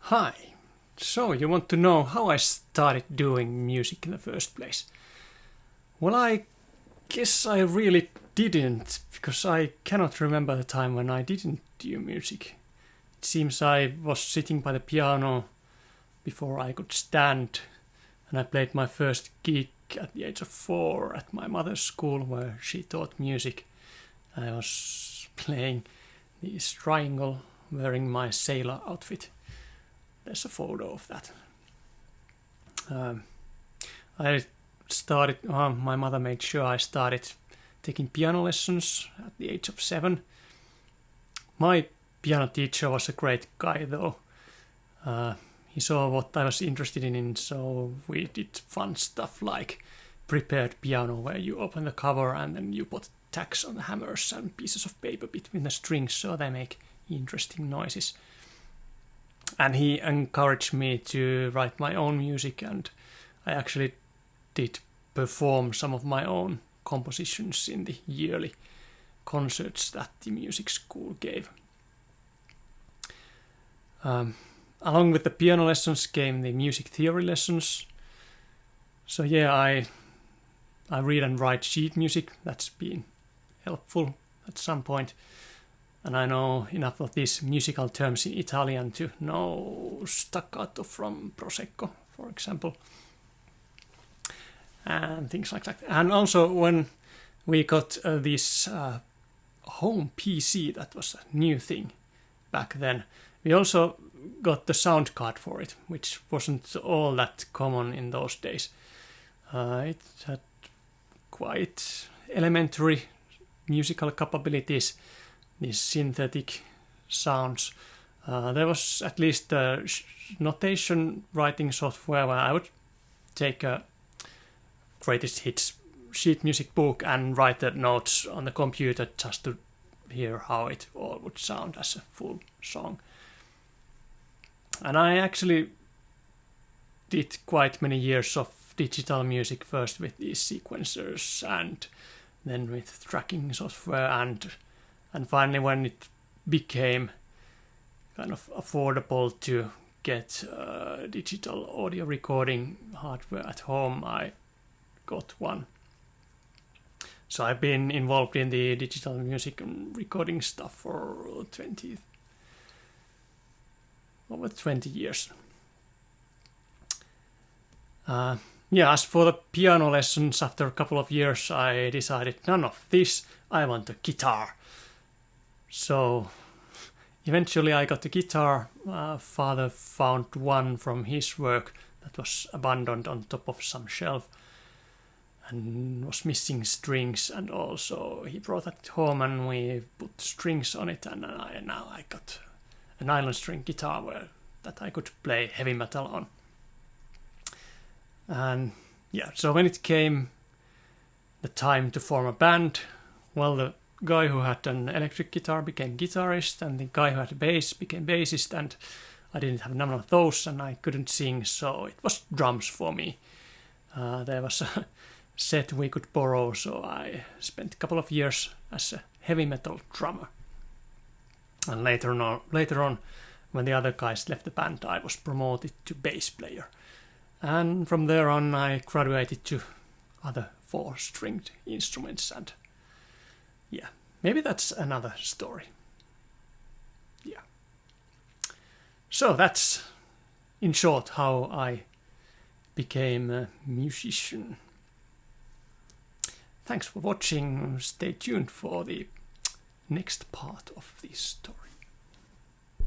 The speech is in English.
Hi. So, you want to know how I started doing music in the first place? Well, I guess I really didn't, because I cannot remember the time when I didn't do music. It seems I was sitting by the piano before I could stand, and I played my first gig at the age of 4 at my mother's school where she taught music. I was playing this triangle wearing my sailor outfit. There's a photo of that. My mother made sure I started taking piano lessons at the age of 7. My piano teacher was a great guy though. He saw what I was interested in, so we did fun stuff like prepared piano where you open the cover and then you put tacks on the hammers and pieces of paper between the strings so they make interesting noises. And he encouraged me to write my own music, and I actually did perform some of my own compositions in the yearly concerts that the music school gave. Along with the piano lessons came the music theory lessons. So yeah, I read and write sheet music. That's been helpful at some point. And I know enough of these musical terms in Italian to know staccato from Prosecco, for example. And things like that. And also when we got this home PC, that was a new thing back then, we also got the sound card for it, which wasn't all that common in those days. It had quite elementary musical capabilities, these synthetic sounds. There was at least a notation writing software where I would take a greatest hits sheet music book and write the notes on the computer just to hear how it all would sound as a full song. And I actually did quite many years of digital music, first with these sequencers and then with tracking software, and finally when it became kind of affordable to get digital audio recording hardware at home, I got one. So I've been involved in the digital music and recording stuff for over 20 years. As for the piano lessons, after a couple of years I decided none of this, I want a guitar. So eventually I got a guitar. Father found one from his work that was abandoned on top of some shelf and was missing strings, and also he brought it home and we put strings on it, and now I got a nylon string guitar that I could play heavy metal on. And so when it came the time to form a band, well, the guy who had an electric guitar became guitarist, and the guy who had a bass became bassist, and I didn't have none of those and I couldn't sing, so it was drums for me. There was a set we could borrow, so I spent a couple of years as a heavy metal drummer. And later on, when the other guys left the band, I was promoted to bass player. And from there on, I graduated to other 4-stringed instruments, and maybe that's another story. So that's, in short, how I became a musician. Thanks for watching. Stay tuned for the next part of this story.